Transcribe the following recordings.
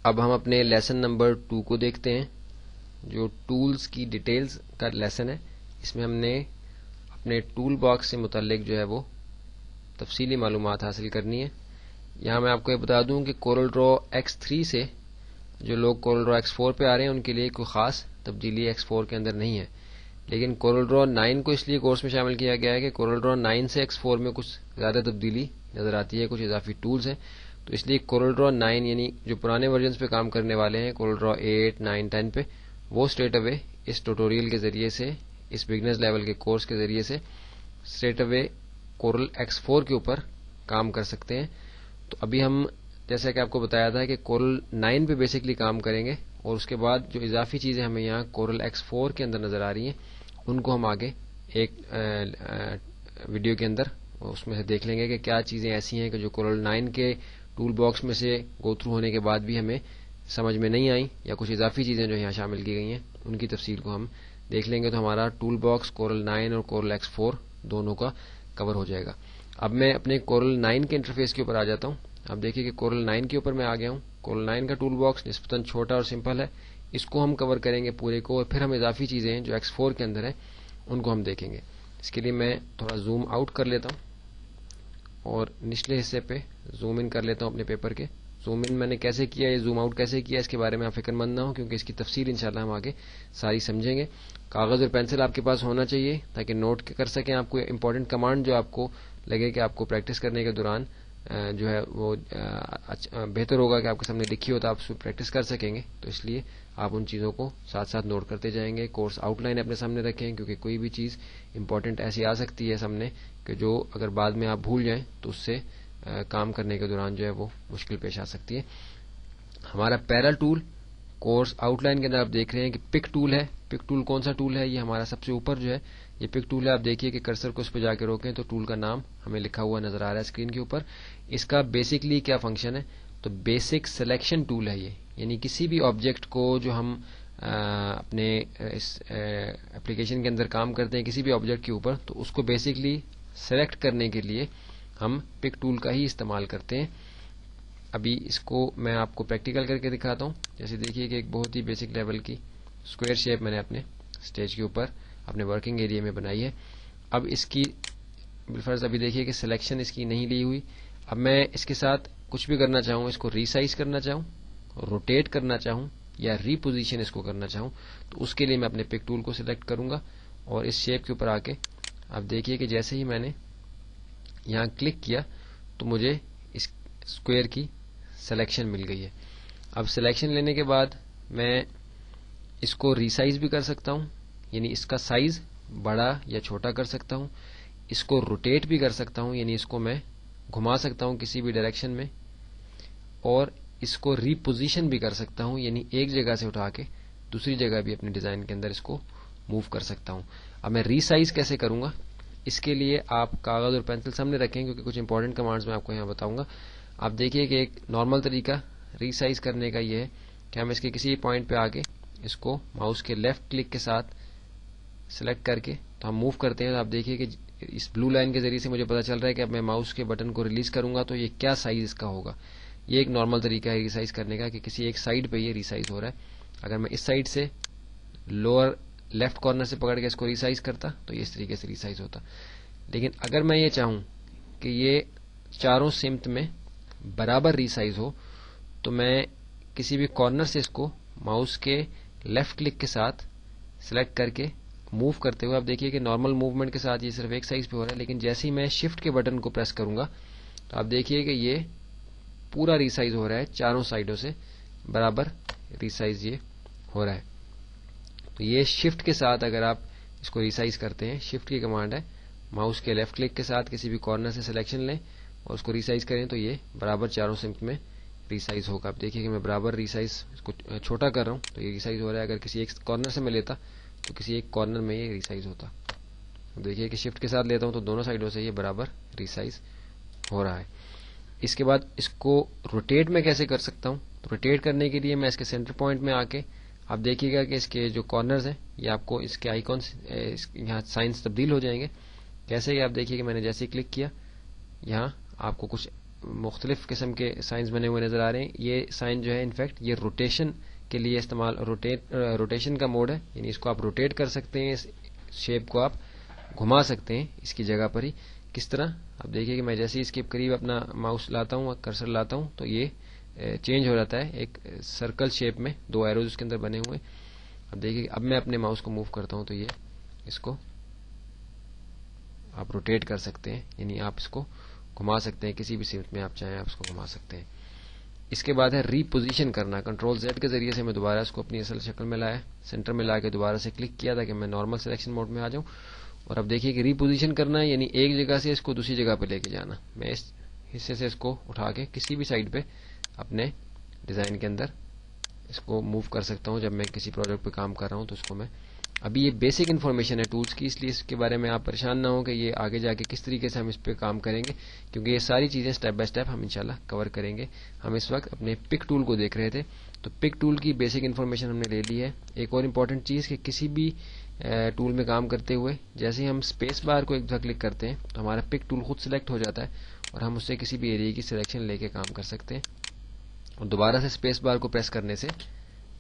اب ہم اپنے لیسن نمبر 2 کو دیکھتے ہیں، جو ٹولز کی ڈیٹیلز کا لیسن ہے۔ اس میں ہم نے اپنے ٹول باکس سے متعلق جو ہے وہ تفصیلی معلومات حاصل کرنی ہے۔ یہاں میں آپ کو یہ بتا دوں کہ کورل ڈرا X3 سے جو لوگ کورل ڈرا X4 پہ آ رہے ہیں ان کے لیے کوئی خاص تبدیلی X4 کے اندر نہیں ہے، لیکن کورل ڈرا 9 کو اس لیے کورس میں شامل کیا گیا ہے کہ کورل ڈرا 9 سے X4 میں کچھ زیادہ تبدیلی نظر آتی ہے، کچھ اضافی ٹولز ہیں، تو اس لیے کورل ڈرا 9 یعنی جو پرانے ورژنز پہ کام کرنے والے ہیں کورل ڈرا 8، 9، 10 پہ، وہ اسٹریٹ اوے اس ٹیوٹوریل کے ذریعے سے، اس بگنرز لیول کے کورس کے ذریعے سے اسٹریٹ اوے کورل X4 کے اوپر کام کر سکتے ہیں۔ تو ابھی ہم جیسا کہ آپ کو بتایا تھا کہ کورل 9 پہ بیسکلی کام کریں گے، اور اس کے بعد جو اضافی چیزیں ہمیں یہاں کورل X4 کے اندر نظر آ رہی ہیں ان کو ہم آگے ایک ویڈیو کے اندر اس میں سے دیکھ لیں گے کہ کیا چیزیں ایسی ہیں کہ جو کورل 9 کے ٹول باکس میں سے گو تھرو ہونے کے بعد بھی ہمیں سمجھ میں نہیں آئیں، یا کچھ اضافی چیزیں جو یہاں شامل کی گئی ہیں ان کی تفصیل کو ہم دیکھ لیں گے، تو ہمارا ٹول باکس کورل 9 اور کورل X4 دونوں کا کور ہو جائے گا۔ اب میں اپنے کورل 9 کے انٹرفیس کے اوپر آ جاتا ہوں۔ اب دیکھیے کہ کورل 9 کے اوپر میں آ گیا ہوں۔ کورل 9 کا ٹول باکس نسبتاً چھوٹا اور سمپل ہے، اس کو ہم کور کریں گے پورے کو، اور پھر ہم اضافی چیزیں جو X4 کے اندر ہیں ان کو ہم دیکھیں گے۔ اس کے لیے میں تھوڑا زوم آؤٹ کر لیتا ہوں اور نچلے حصے پہ زوم ان کر لیتا ہوں اپنے پیپر کے۔ زوم ان میں نے کیسے کیا، یہ زوم آؤٹ کیسے کیا، اس کے بارے میں آپ فکر مند نہ ہوں، کیونکہ اس کی تفصیل انشاءاللہ ہم آگے ساری سمجھیں گے۔ کاغذ اور پینسل آپ کے پاس ہونا چاہیے تاکہ نوٹ کر سکیں آپ کو امپورٹنٹ کمانڈ جو آپ کو لگے کہ آپ کو پریکٹس کرنے کے دوران جو ہے وہ بہتر ہوگا کہ آپ کے سامنے لکھی ہو تو آپ اس کو پریکٹس کر سکیں گے، تو اس لیے آپ ان چیزوں کو ساتھ ساتھ نوٹ کرتے جائیں گے۔ کورس آؤٹ لائن اپنے سامنے رکھیں، کیونکہ کوئی بھی چیز امپورٹنٹ ایسی آ سکتی ہے سامنے کہ جو اگر بعد میں آپ بھول جائیں تو اس سے کام کرنے کے دوران جو ہے وہ مشکل پیش آ سکتی ہے۔ ہمارا پیرا ٹول کورس آؤٹ لائن کے اندر آپ دیکھ رہے ہیں کہ پک ٹول ہے۔ پک ٹول کون سا ٹول ہے؟ یہ ہمارا سب سے اوپر جو ہے یہ پک ٹول ہے۔ آپ دیکھیے کہ کرسر کو اس پہ جا کے روکیں تو ٹول کا نام ہمیں لکھا ہوا نظر آ رہا ہے اسکرین کے اوپر۔ اس کا بیسکلی کیا فنکشن ہے؟ تو بیسک سلیکشن ٹول ہے یہ، یعنی کسی بھی آبجیکٹ کو جو ہم اپنے اس اپلیکیشن کے اندر کام کرتے ہیں کسی بھی آبجیکٹ کے اوپر، تو اس کو بیسکلی سلیکٹ کرنے کے لیے ہم پک ٹول کا ہی استعمال کرتے ہیں۔ ابھی اس کو میں آپ کو پریکٹیکل کر کے دکھاتا ہوں۔ جیسے دیکھیے کہ ایک بہت ہی بیسک لیول کی اسکوائر شیپ میں نے اپنے اسٹیج کے اوپر اپنے ورکنگ ایریا میں بنائی ہے۔ اب اس کی بالفرض ابھی دیکھیے کہ سلیکشن اس کی نہیں لی ہوئی۔ اب میں اس کے ساتھ کچھ بھی کرنا چاہوں، اس کو ریسائز کرنا چاہوں، روٹیٹ کرنا چاہوں یا ری پوزیشن اس کو کرنا چاہوں، تو اس کے لیے میں اپنے پک ٹول کو سلیکٹ کروں گا اور اس شیپ کے اوپر آ کے اب دیکھیے کہ جیسے ہی میں نے یہاں کلک کیا تو مجھے اس اسکوائر کی سلیکشن مل گئی ہے۔ اب سلیکشن لینے کے بعد میں اس کو ریسائز بھی کر سکتا ہوں، یعنی اس کا سائز بڑا یا چھوٹا کر سکتا ہوں، اس کو روٹیٹ بھی کر سکتا ہوں، یعنی اس کو میں گھما سکتا ہوں کسی بھی ڈائریکشن میں، اور اس کو ری پوزیشن بھی کر سکتا ہوں، یعنی ایک جگہ سے اٹھا کے دوسری جگہ بھی اپنے ڈیزائن کے اندر اس کو موو کر سکتا ہوں۔ اب میں ریسائز کیسے کروں گا، اس کے لیے آپ کاغذ اور پینسل سامنے رکھیں، کیونکہ کچھ امپورٹنٹ کمانڈز میں آپ کو یہاں بتاؤں گا۔ آپ دیکھیے کہ ایک نارمل طریقہ ریسائز کرنے کا یہ ہے کہ ہم اس کے کسی پوائنٹ پہ آ کے اس کو ماؤس کے لیفٹ کلک کے ساتھ سلیکٹ کر کے تو ہم موو کرتے ہیں، تو آپ دیکھیے کہ اس بلو لائن کے ذریعے سے مجھے پتا چل رہا ہے کہ اب میں ماؤس کے بٹن کو ریلیز کروں گا تو یہ کیا سائز اس کا ہوگا۔ یہ ایک نارمل طریقہ ہے ریسائز کرنے کا کہ کسی ایک سائڈ پہ یہ ریسائز ہو رہا ہے۔ اگر میں اس سائڈ سے لوور لیفٹ کارنر سے پکڑ کے اس کو ریسائز کرتا تو یہ اس طریقے سے ریسائز ہوتا، لیکن اگر میں یہ چاہوں کہ یہ چاروں سمت میں برابر ریسائز ہو تو میں کسی بھی کارنر سے اس کو ماؤس کے لیفٹ کلک کے ساتھ سلیکٹ کر کے موو کرتے ہوئے آپ دیکھیے کہ نارمل موومنٹ کے ساتھ یہ صرف ایک سائز پہ ہو رہا ہے، لیکن جیسے ہی میں شفٹ کے بٹن کو پریس کروں گا تو آپ دیکھیے کہ یہ پورا ریسائز ہو رہا ہے، چاروں سائڈوں سے برابر ریسائز یہ ہو رہا ہے۔ تو یہ شفٹ کے ساتھ اگر آپ اس کو ریسائز کرتے ہیں، شفٹ کی کمانڈ ہے، ماؤس کے لیفٹ کلک کے ساتھ کسی بھی کارنر سے سلیکشن لیں اور اس کو ریسائز کریں تو یہ برابر چاروں سمت میں ریسائز ہوگا۔ آپ دیکھیے کہ میں برابر ریسائز اس کو چھوٹا کر رہا ہوں تو یہ ریسائز ہو رہا ہے، اگر کسی ایک کارنر سے میں لیتا تو کسی ایک کارنر میں یہ ریسائز ہوتا۔ دیکھیے کہ شفٹ کے ساتھ لیتا ہوں تو دونوں سائڈوں سے یہ برابر ریسائز ہو رہا ہے۔ اس کے بعد اس کو روٹیٹ میں کیسے کر سکتا ہوں، تو روٹیٹ کرنے کے لیے میں اس کے سینٹر پوائنٹ میں آ کے آپ دیکھیے گا کہ اس کے جو کارنرز ہیں یہ آپ کو اس کے آئیکونس یہاں سائنس تبدیل ہو جائیں گے۔ کیسے کہ آپ دیکھیے کہ میں نے جیسے کلک کیا یہاں آپ کو کچھ مختلف قسم کے سائنز بنے ہوئے نظر آ رہے ہیں. یہ سائن جو ہے انفیکٹ یہ روٹیشن کے لیے استعمال، روٹیشن کا موڈ ہے، یعنی اس کو آپ روٹیٹ کر سکتے ہیں، اس شیپ کو آپ گھما سکتے ہیں اس کی جگہ پر ہی. کس طرح؟ اب دیکھیے کہ میں جیسے ہی اس کے قریب اپنا ماؤس لاتا ہوں، کرسر لاتا ہوں، تو یہ چینج ہو جاتا ہے ایک سرکل شیپ میں، 2 ایروز اس کے اندر بنے ہوئے. اب دیکھیے اب میں اپنے ماؤس کو موو کرتا ہوں تو یہ اس کو آپ روٹیٹ کر سکتے ہیں، یعنی آپ اس کو گھما سکتے ہیں کسی بھی سمت میں آپ چاہیں، آپ اس کو گھما سکتے ہیں. اس کے بعد ہے ری پوزیشن کرنا. کنٹرول زیڈ کے ذریعے سے میں دوبارہ اس کو اپنی اصل شکل میں لایا، سینٹر میں لا کے دوبارہ سے کلک کیا تاکہ میں نارمل سلیکشن موڈ میں آ جاؤں. اور اب دیکھیے کہ ری پوزیشن کرنا ہے، یعنی ایک جگہ سے اس کو دوسری جگہ پہ لے کے جانا. میں اس حصے سے اس کو اٹھا کے کسی بھی سائڈ پہ اپنے ڈیزائن کے اندر اس کو موو کر سکتا ہوں. جب میں کسی پروجیکٹ پہ کام کر رہا ہوں تو اس کو میں، ابھی یہ بیسک انفارمیشن ہے ٹولز کی، اس لیے اس کے بارے میں آپ پریشان نہ ہوں کہ یہ آگے جا کے کس طریقے سے ہم اس پہ کام کریں گے، کیونکہ یہ ساری چیزیں سٹیپ بائی سٹیپ ہم انشاءاللہ کور کریں گے. ہم اس وقت اپنے پک ٹول کو دیکھ رہے تھے، تو پک ٹول کی بیسک انفارمیشن ہم نے لے لی ہے. ایک اور امپورٹنٹ چیز کہ کسی بھی ٹول میں کام کرتے ہوئے جیسے ہی ہم اسپیس بار کو ایک دفعہ کلک کرتے ہیں تو ہمارا پک ٹول خود سلیکٹ ہو جاتا ہے اور ہم اس سے کسی بھی ایریا کی سلیکشن لے کے کام کر سکتے ہیں. اور دوبارہ سے اسپیس بار کو پریس کرنے سے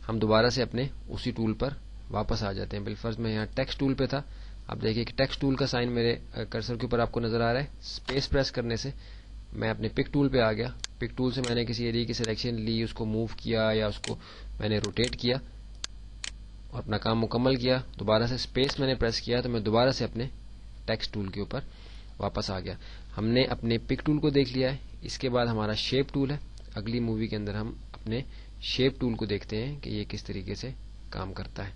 ہم دوبارہ سے اپنے اسی ٹول پر واپس آ جاتے ہیں. بالفرض میں یہاں ٹیکسٹ ٹول پہ تھا، اب دیکھیے کہ ٹیکسٹ ٹول کا سائن میرے کرسر کے اوپر آپ کو نظر آ رہا ہے. اسپیس پریس کرنے سے میں اپنے پک ٹول پہ آ گیا. پک ٹول سے میں نے کسی ایریا کی سلیکشن لی، اس کو موو کیا یا اس کو میں نے روٹیٹ کیا اور اپنا کام مکمل کیا. دوبارہ سے اسپیس میں نے پریس کیا تو میں دوبارہ سے اپنے ٹیکسٹ ٹول کے اوپر واپس آ گیا. ہم نے اپنے پک ٹول کو دیکھ لیا ہے. اس کے بعد ہمارا شیپ ٹول ہے. اگلی مووی کے اندر ہم اپنے شیپ ٹول کو دیکھتے ہیں کہ یہ کس طریقے سے کام کرتا ہے.